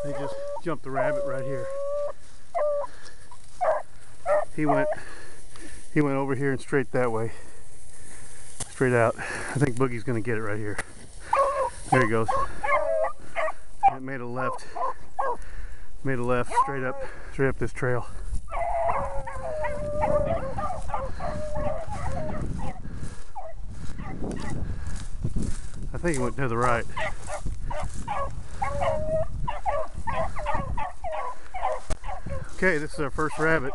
They just jumped the rabbit right here. He went over here and straight that way. Straight out. I think Boogie's gonna get it right here. There he goes. It made a left. Made a left straight up this trail. I think he went to the right. Okay, this is our first rabbit.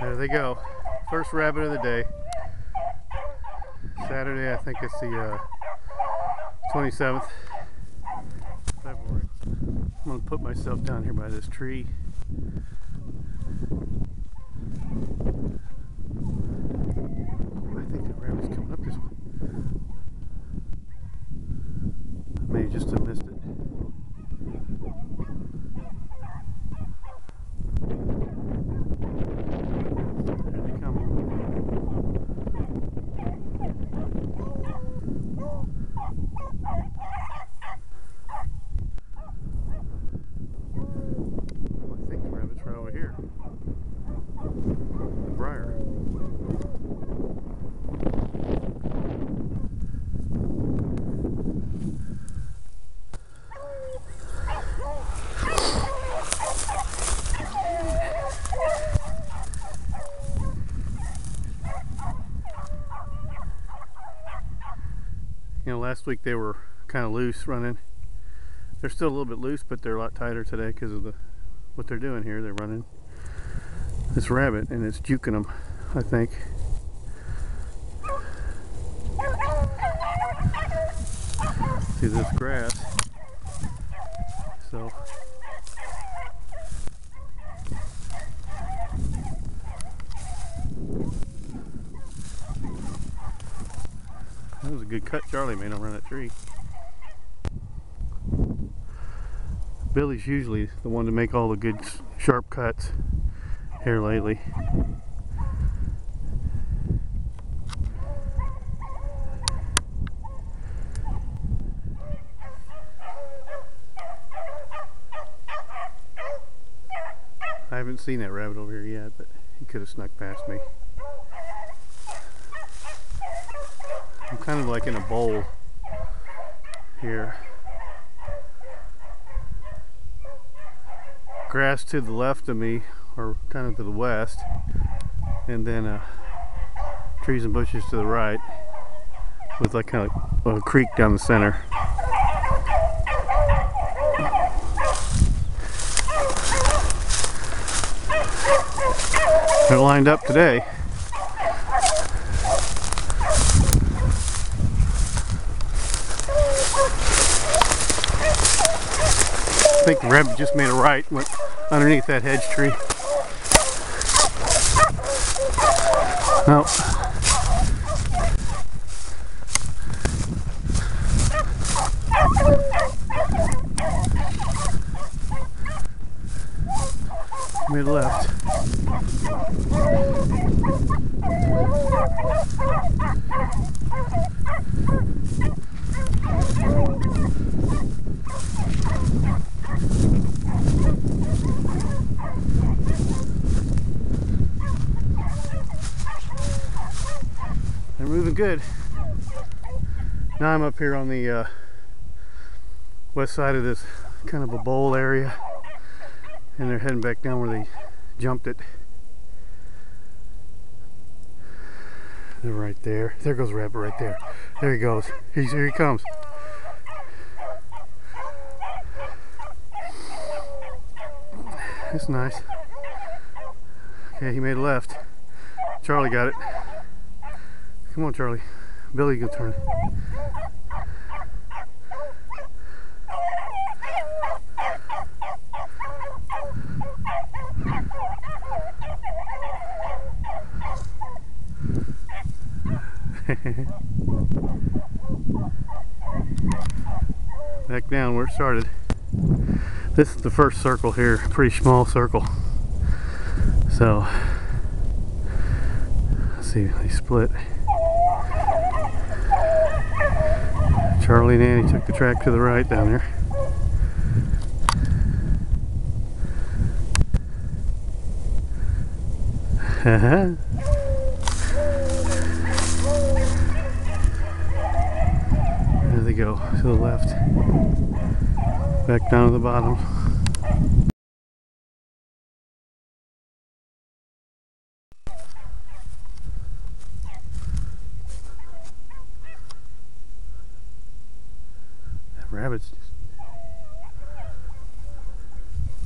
There they go. First rabbit of the day. Saturday, I think it's the 27th February. I'm going to put myself down here by this tree. I think the rabbit's coming up this way. I may just have missed it. You know, last week they were kind of loose running. They're still a little bit loose, but they're a lot tighter today because of what they're doing here. They're running this rabbit and it's juking them, I think. See this grass. So that was a good cut Charlie made around that tree. Billy's usually the one to make all the good sharp cuts here lately. I haven't seen that rabbit over here yet, but he could have snuck past me. I'm kind of like in a bowl here. Grass to the left of me, or kind of to the west, and then trees and bushes to the right, with like kind of a creek down the center. They're lined up today. I think the rabbit just made a right, went underneath that hedge tree. Oh. Made a left. They're moving good. Now I'm up here on the west side of this kind of a bowl area, and they're heading back down where they jumped it. They're right there. There goes rabbit right there. There he goes. Here he comes. That's nice. Okay, he made a left. Charlie got it. Come on, Charlie. Billy, go turn it. Back down where it started. This is the first circle here, pretty small circle. So, let's see, they split. Charlie and Annie took the track to the right down there. There they go, to the left. Back down to the bottom. That rabbit's just...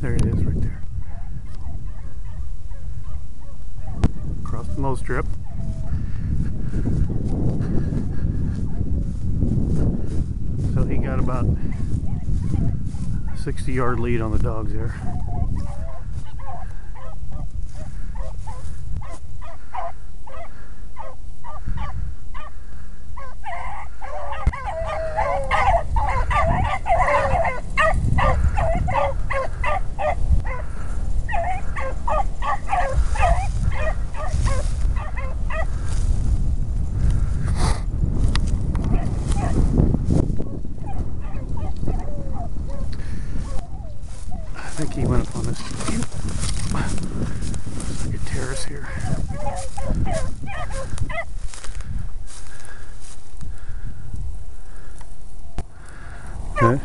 There it is, right there. Across the mow strip. So he got about a 60-yard lead on the dogs there. I think he went up on this. Looks like a terrace here. Okay.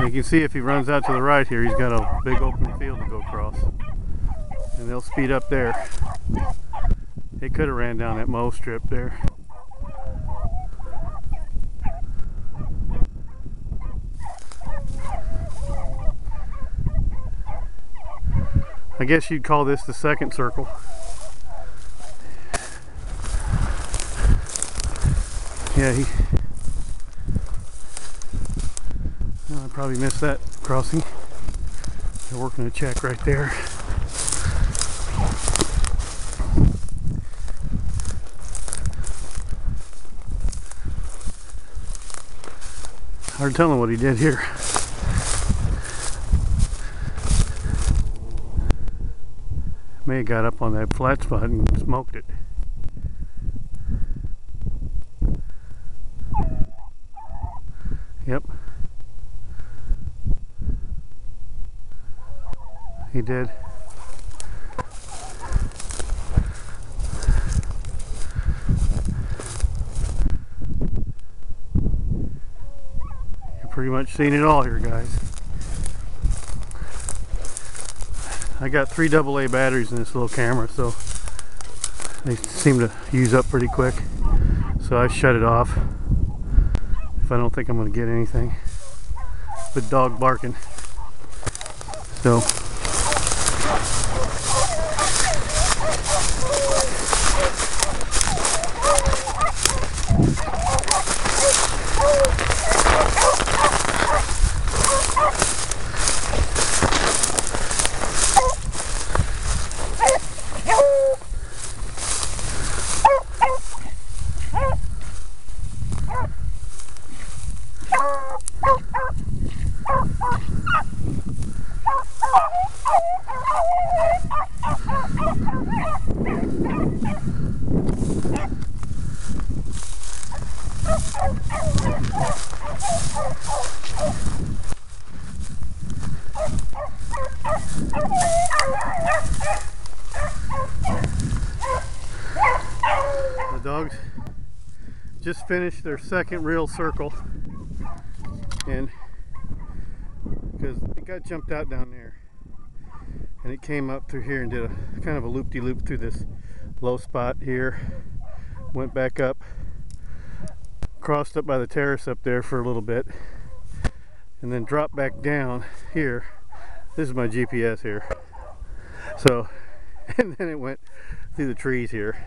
You can see if he runs out to the right here, he's got a big open field to go across. And they'll speed up there. They could have ran down that mow strip there. I guess you'd call this the second circle. Yeah, I probably missed that crossing. They're working a check right there. Hard telling what he did here. May have got up on that flat spot and smoked it. Yep. He did. You're pretty much seeing it all here, guys. I got 3 AA batteries in this little camera, so they seem to use up pretty quick. So I shut it off if I don't think I'm going to get anything. The dog barking. So the dogs just finished their second real circle, and because it got jumped out down there and it came up through here and did a kind of a loop-de-loop through this low spot here, went back up, crossed up by the terrace up there for a little bit, and then dropped back down here. This is my GPS here. So, and then it went through the trees here,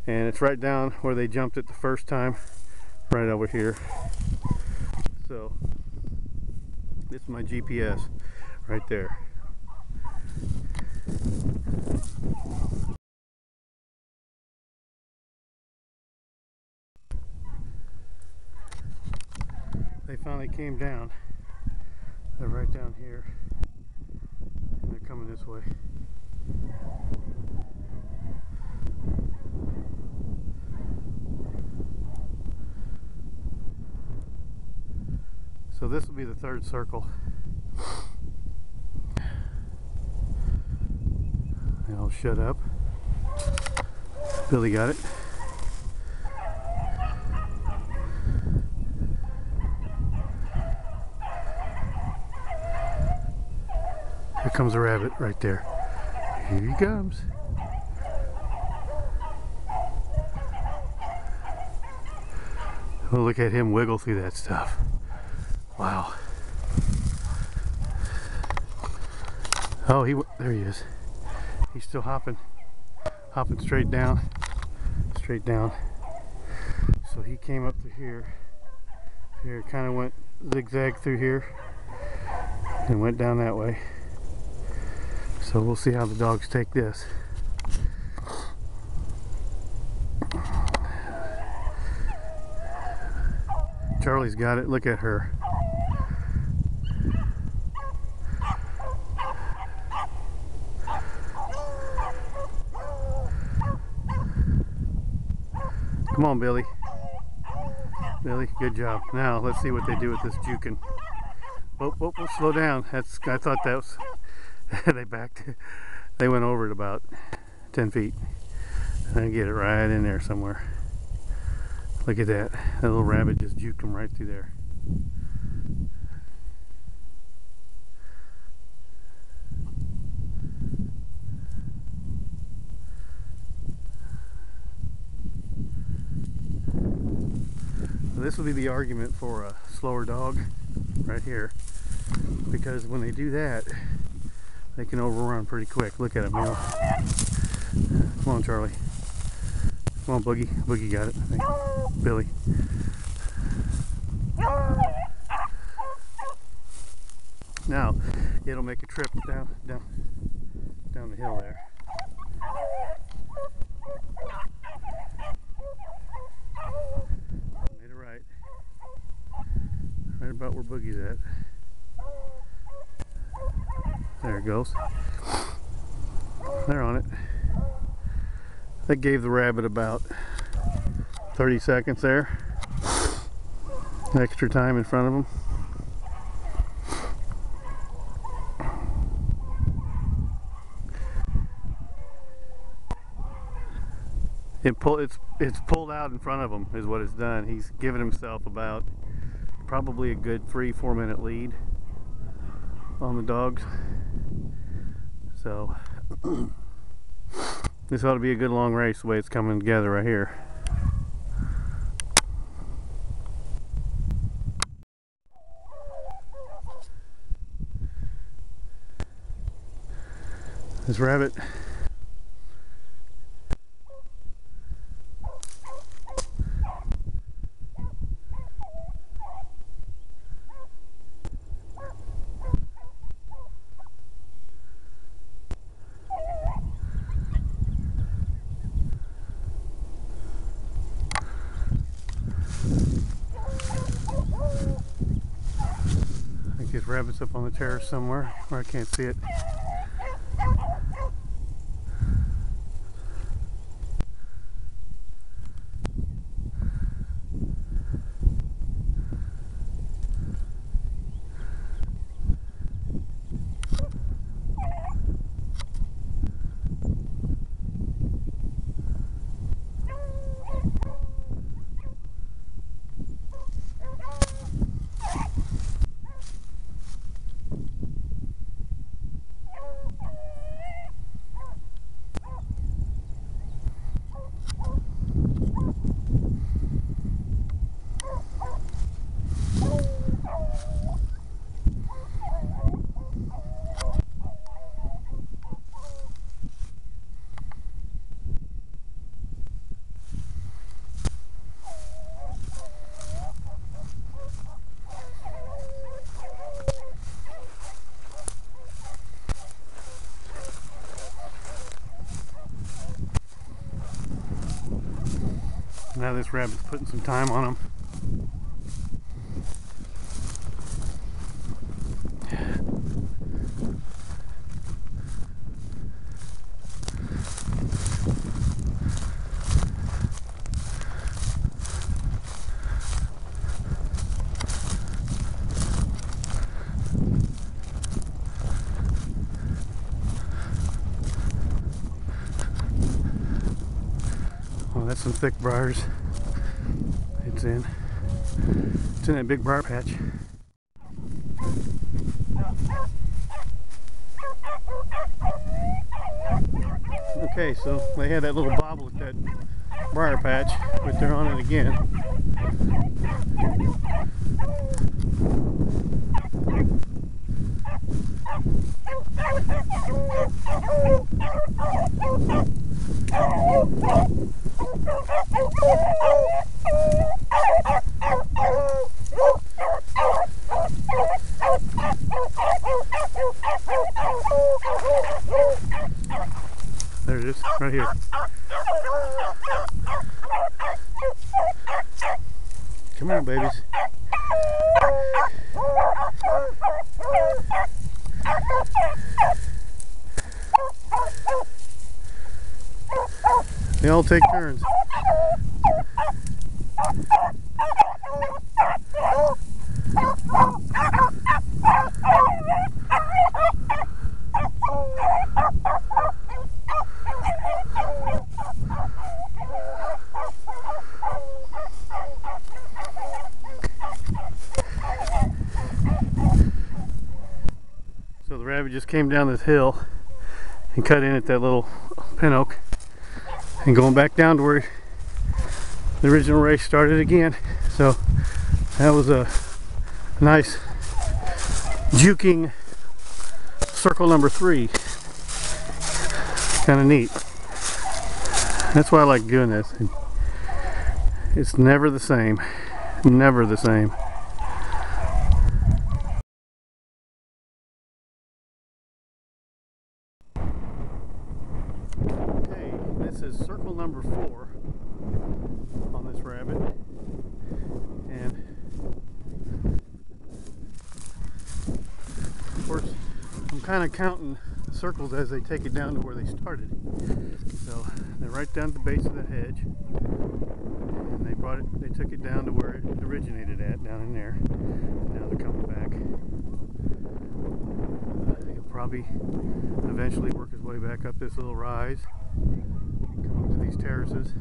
and it's right down where they jumped it the first time, right over here. So this is my GPS right there. now they came down. They're right down here. And they're coming this way. So this will be the third circle. I'll shut up. Billy got it. Here comes a rabbit right there. Here he comes. Oh, look at him wiggle through that stuff. Wow. Oh, there he is. He's still hopping straight down, So he came up through here, kind of went zigzag through here, and went down that way. So we'll see how the dogs take this. Charlie's got it. Look at her. Come on, Billy. Billy, good job. Now let's see what they do with this juking. Oh, slow down. I thought that was. They backed. They went over it about 10 feet. And get it right in there somewhere. Look at that. That little rabbit just juked him right through there. So this will be the argument for a slower dog right here, because when they do that, they can overrun pretty quick. Look at him now. Come on, Charlie. Come on, Boogie. Boogie got it, I think. Billy. Now, it'll make a trip down the hill there. Made it right. Right about where Boogie's at. There it goes. They're on it. That gave the rabbit about 30 seconds there. Extra time in front of him. It's pulled out in front of him is what it's done. He's given himself about probably a good 3-4 minute lead on the dogs. So this ought to be a good long race the way it's coming together right here. This rabbit rabbit's up on the terrace somewhere where I can't see it. Now this rabbit's putting some time on him. Oh, that's some thick briars. It's in that big briar patch. Okay, so they had that little bobble at that briar patch, but they're on it again. There it is, right here. Come on, babies. They all take turns. So the rabbit just came down this hill and cut in at that little pin oak and going back down to where the original race started again. So that was a nice juking circle number 3. Kind of neat. That's why I like doing this. It's never the same. Never the same. Okay, this is circle number 4 on this rabbit. And of course, I'm kind of counting the circles as they take it down to where they started. So they're right down at the base of the hedge, and they took it down to where it originated at, down in there. And now they're coming back. He'll probably eventually work his way back up this little rise, come up to these terraces.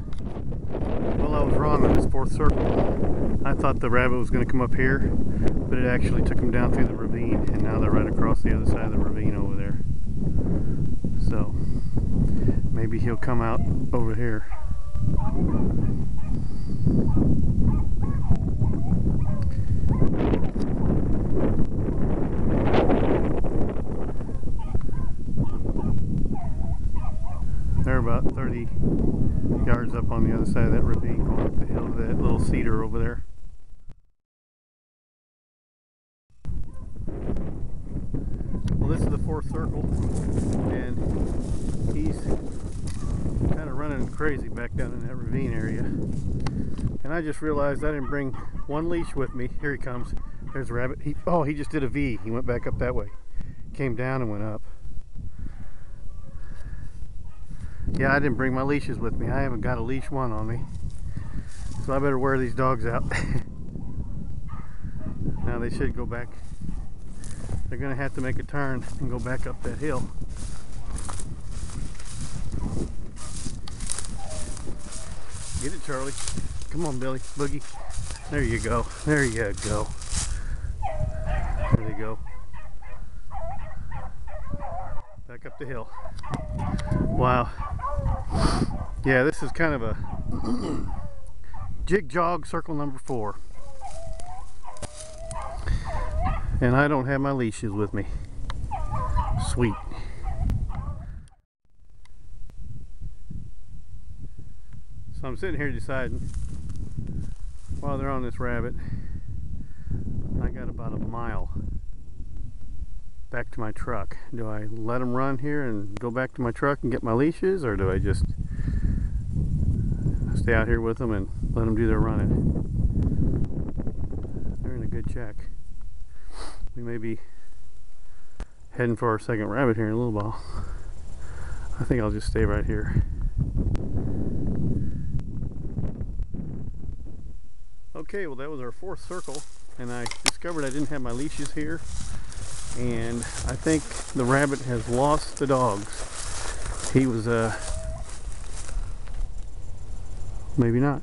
Well, I was wrong on this 4th circle. I thought the rabbit was going to come up here, but it actually took him down through the ravine, and now they're right across the other side of the ravine over there. So maybe he'll come out over here. They're about 30 yards up on the other side of that ravine, going up the hill to that little cedar over there. Well, this is the 4th circle, and he's kind of running crazy back down in that ravine area. And I just realized I didn't bring one leash with me. Here he comes. There's a rabbit. He just did a V. He went back up that way. Came down and went up. Yeah, I didn't bring my leashes with me. I haven't got a leash one on me. So I better wear these dogs out. Now they should go back. They're going to have to make a turn and go back up that hill. Get it, Charlie. Come on, Billy. Boogie. There you go. There you go. There they go. Back up the hill. Wow. Yeah, this is kind of a jig jog circle number 4. And I don't have my leashes with me. Sweet. So I'm sitting here deciding, while they're on this rabbit, I got about a mile back to my truck. Do I let them run here and go back to my truck and get my leashes, or do I just stay out here with them and let them do their running? They're in a good check. We may be heading for our second rabbit here in a little while. I think I'll just stay right here. Okay, well that was our 4th circle, and I discovered I didn't have my leashes here, and I think the rabbit has lost the dogs. He was Maybe not.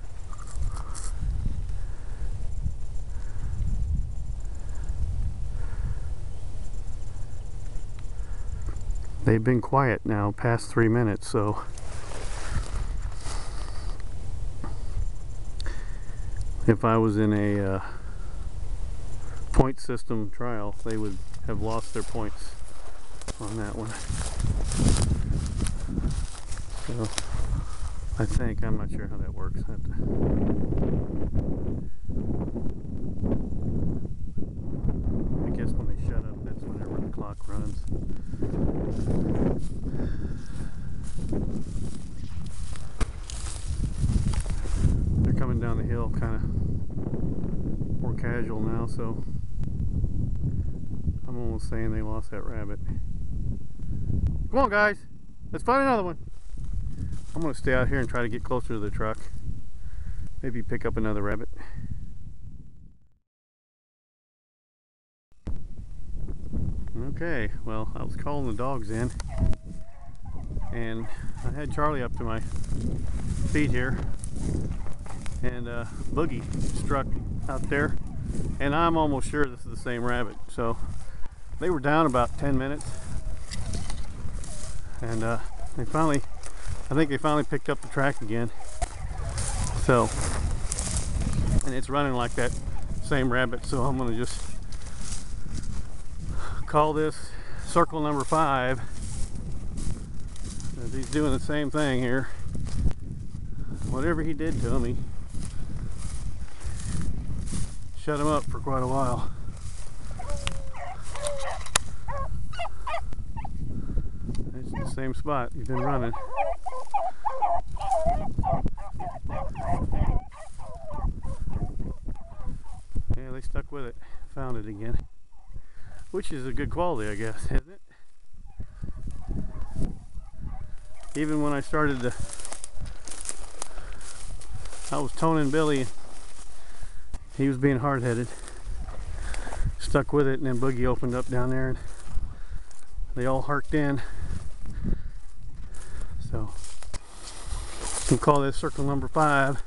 They've been quiet now past 3 minutes, so if I was in a point system trial, they would have lost their points on that one. So I think, I'm not sure how that works. I have to... I guess when they shut up, that's whenever the clock runs. They're coming down the hill kind of more casual now, so I'm almost saying they lost that rabbit. Come on, guys, let's find another one. I'm going to stay out here and try to get closer to the truck. Maybe pick up another rabbit. Okay, well, I was calling the dogs in, and I had Charlie up to my feet here, and Boogie struck out there, and I'm almost sure this is the same rabbit. So they were down about 10 minutes, and I think they finally picked up the track again. So, and it's running like that same rabbit, so I'm gonna just call this circle number 5. As he's doing the same thing here. Whatever he did to him, he shut him up for quite a while. It's the same spot he's been running. Yeah, they stuck with it. Found it again. Which is a good quality, I guess, isn't it? Even when I started to... I was toning Billy. He was being hard-headed. Stuck with it, and then Boogie opened up down there, and they all harked in. So, we'll call this circle number 5.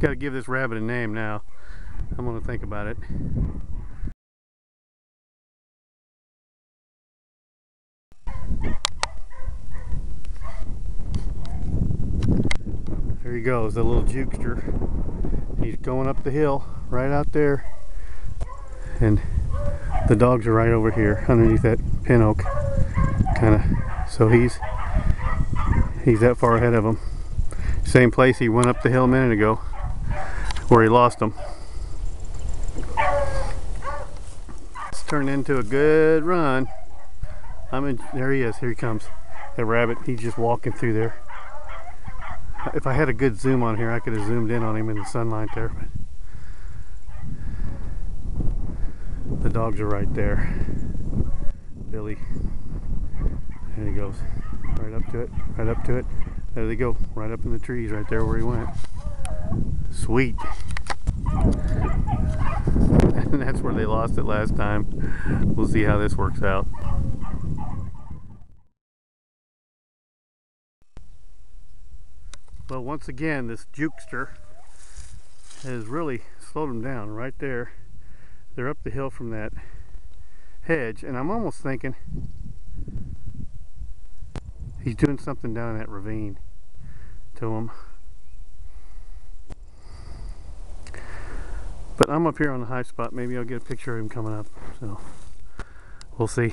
Got to give this rabbit a name now. I'm going to think about it. There he goes, the little jukester. He's going up the hill right out there, and the dogs are right over here underneath that pin oak, kind of. So he's that far ahead of them. Same place he went up the hill a minute ago, where he lost them. It's turned into a good run. There he is, here he comes. That rabbit, he's just walking through there. If I had a good zoom on here, I could have zoomed in on him in the sunlight there, but the dogs are right there. Billy, there he goes, right up to it, right up to it. There they go, right up in the trees right there where he went. Sweet. And that's where they lost it last time. We'll see how this works out. Well, once again, this jukester has really slowed them down right there. They're up the hill from that hedge, and I'm almost thinking he's doing something down in that ravine to him. But I'm up here on the high spot. Maybe I'll get a picture of him coming up. So we'll see.